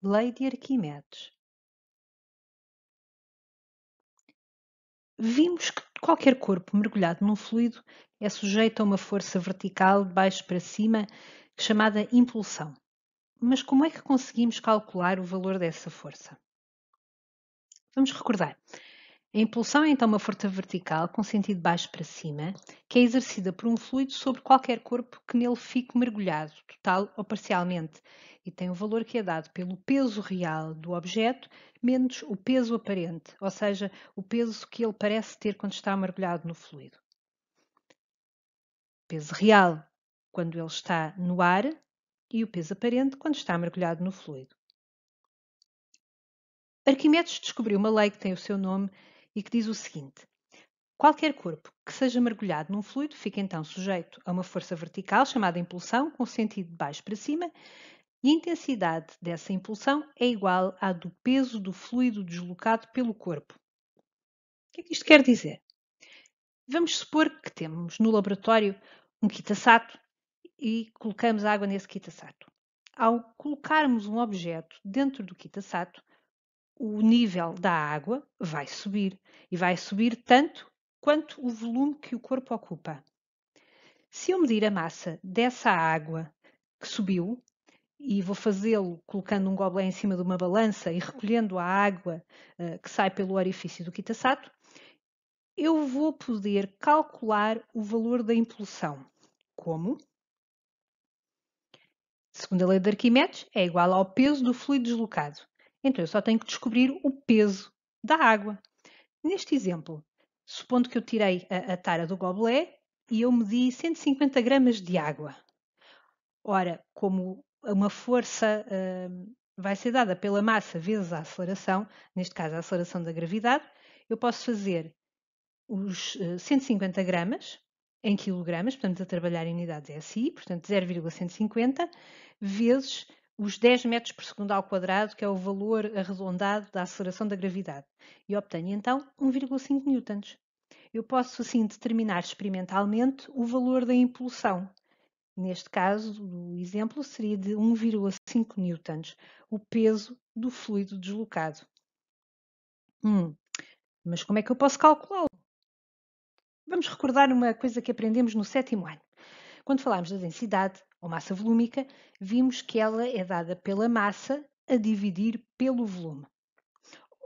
Lei de Arquimedes. Vimos que qualquer corpo mergulhado num fluido é sujeito a uma força vertical de baixo para cima, chamada impulsão. Mas como é que conseguimos calcular o valor dessa força? Vamos recordar. A impulsão é então uma força vertical com sentido de baixo para cima, que é exercida por um fluido sobre qualquer corpo que nele fique mergulhado, total ou parcialmente, e tem o valor que é dado pelo peso real do objeto menos o peso aparente, ou seja, o peso que ele parece ter quando está mergulhado no fluido. Peso real quando ele está no ar e o peso aparente quando está mergulhado no fluido. Arquimedes descobriu uma lei que tem o seu nome e que diz o seguinte: qualquer corpo que seja mergulhado num fluido fica então sujeito a uma força vertical chamada impulsão, com sentido de baixo para cima, e a intensidade dessa impulsão é igual à do peso do fluido deslocado pelo corpo. O que é que isto quer dizer? Vamos supor que temos no laboratório um quita-sato e colocamos água nesse quita-sato. Ao colocarmos um objeto dentro do quita-sato, o nível da água vai subir e vai subir tanto quanto o volume que o corpo ocupa. Se eu medir a massa dessa água que subiu, e vou fazê-lo colocando um gobelé em cima de uma balança e recolhendo a água que sai pelo orifício do quita-sato, eu vou poder calcular o valor da impulsão. Como? Segundo a lei de Arquimedes, é igual ao peso do fluido deslocado. Então eu só tenho que descobrir o peso da água. Neste exemplo, supondo que eu tirei a tara do gobelé e eu medi 150 gramas de água. Ora, como uma força vai ser dada pela massa vezes a aceleração, neste caso a aceleração da gravidade, eu posso fazer os 150 gramas em quilogramas, portanto a trabalhar em unidades SI, portanto 0,150, vezes os 10 metros por segundo ao quadrado, que é o valor arredondado da aceleração da gravidade. E obtenho então 1,5 newtons. Eu posso assim determinar experimentalmente o valor da impulsão. Neste caso, o exemplo seria de 1,5 newtons, o peso do fluido deslocado. Mas como é que eu posso calculá-lo? Vamos recordar uma coisa que aprendemos no 7º ano. Quando falámos da densidade, ou massa volúmica, vimos que ela é dada pela massa a dividir pelo volume.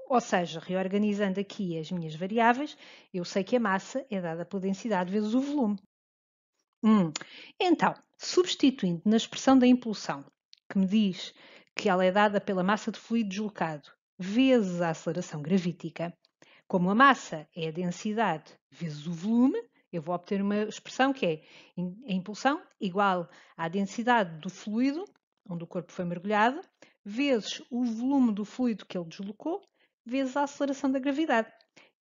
Ou seja, reorganizando aqui as minhas variáveis, eu sei que a massa é dada pela densidade vezes o volume. Então, substituindo na expressão da impulsão, que me diz que ela é dada pela massa de fluido deslocado vezes a aceleração gravítica, como a massa é a densidade vezes o volume, eu vou obter uma expressão que é a impulsão igual à densidade do fluido, onde o corpo foi mergulhado, vezes o volume do fluido que ele deslocou, vezes a aceleração da gravidade.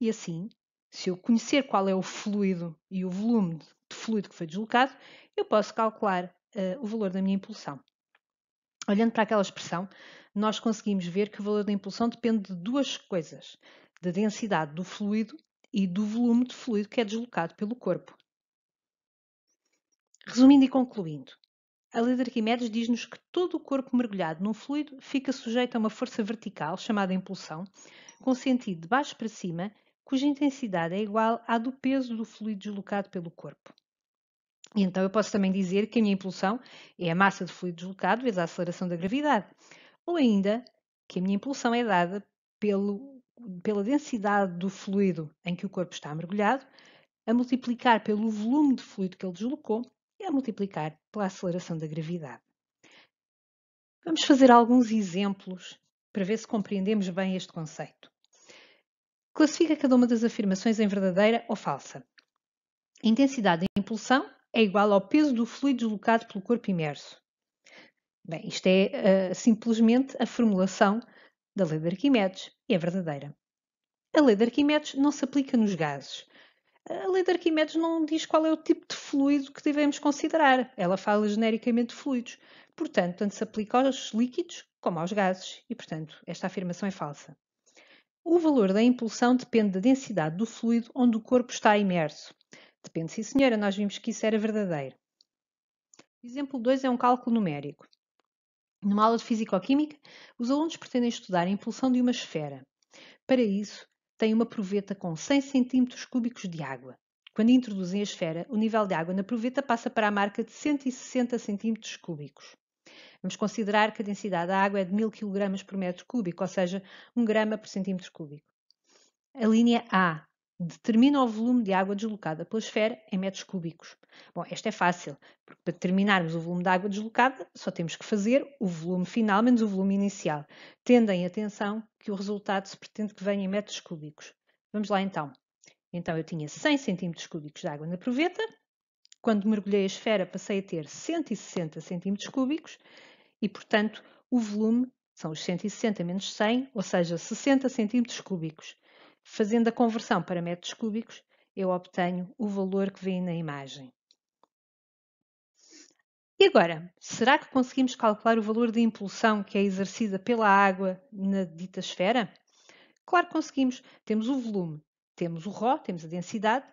E assim, se eu conhecer qual é o fluido e o volume de fluido que foi deslocado, eu posso calcular o valor da minha impulsão. Olhando para aquela expressão, nós conseguimos ver que o valor da impulsão depende de duas coisas: da densidade do fluido e do volume de fluido que é deslocado pelo corpo. Resumindo e concluindo, a lei de Arquimedes diz-nos que todo o corpo mergulhado num fluido fica sujeito a uma força vertical, chamada impulsão, com sentido de baixo para cima, cuja intensidade é igual à do peso do fluido deslocado pelo corpo. E então eu posso também dizer que a minha impulsão é a massa de fluido deslocado vezes a aceleração da gravidade. Ou ainda que a minha impulsão é dada pela densidade do fluido em que o corpo está mergulhado, a multiplicar pelo volume de fluido que ele deslocou e a multiplicar pela aceleração da gravidade. Vamos fazer alguns exemplos para ver se compreendemos bem este conceito. Classifica cada uma das afirmações em verdadeira ou falsa. A intensidade da impulsão é igual ao peso do fluido deslocado pelo corpo imerso. Bem, isto é simplesmente a formulação da lei de Arquimedes e é verdadeira. A lei de Arquimedes não se aplica nos gases. A lei de Arquimedes não diz qual é o tipo de fluido que devemos considerar. Ela fala genericamente de fluidos. Portanto, tanto se aplica aos líquidos como aos gases. E, portanto, esta afirmação é falsa. O valor da impulsão depende da densidade do fluido onde o corpo está imerso. Depende, sim senhora, nós vimos que isso era verdadeiro. O exemplo 2 é um cálculo numérico. Numa aula de Físico-Química, os alunos pretendem estudar a impulsão de uma esfera. Para isso, têm uma proveta com 100 cm3 de água. Quando introduzem a esfera, o nível de água na proveta passa para a marca de 160 cm3. Vamos considerar que a densidade da água é de 1000 kg por metro cúbico, ou seja, 1 grama por centímetro cúbico. A linha A determina o volume de água deslocada pela esfera em metros cúbicos. Bom, esta é fácil, porque para determinarmos o volume de água deslocada, só temos que fazer o volume final menos o volume inicial, tendo em atenção que o resultado se pretende que venha em metros cúbicos. Vamos lá então. Então eu tinha 100 cm3 de água na proveta. Quando mergulhei a esfera, passei a ter 160 cm3 e, portanto, o volume são os 160 menos 100, ou seja, 60 cm3. Fazendo a conversão para metros cúbicos, eu obtenho o valor que vem na imagem. E agora, será que conseguimos calcular o valor de impulsão que é exercida pela água na dita esfera? Claro que conseguimos. Temos o volume, temos o ρ, temos a densidade,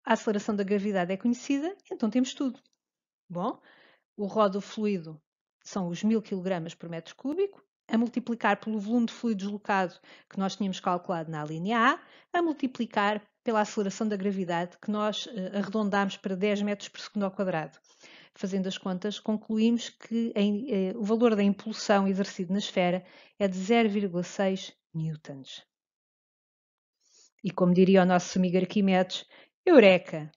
a aceleração da gravidade é conhecida, então temos tudo. Bom, o ρ do fluido são os 1000 kg por metro cúbico, a multiplicar pelo volume de fluido deslocado que nós tínhamos calculado na linha A, a multiplicar pela aceleração da gravidade que nós arredondámos para 10 metros por segundo ao quadrado. Fazendo as contas, concluímos que o valor da impulsão exercido na esfera é de 0,6 newtons. E como diria o nosso amigo Arquimedes, Eureka!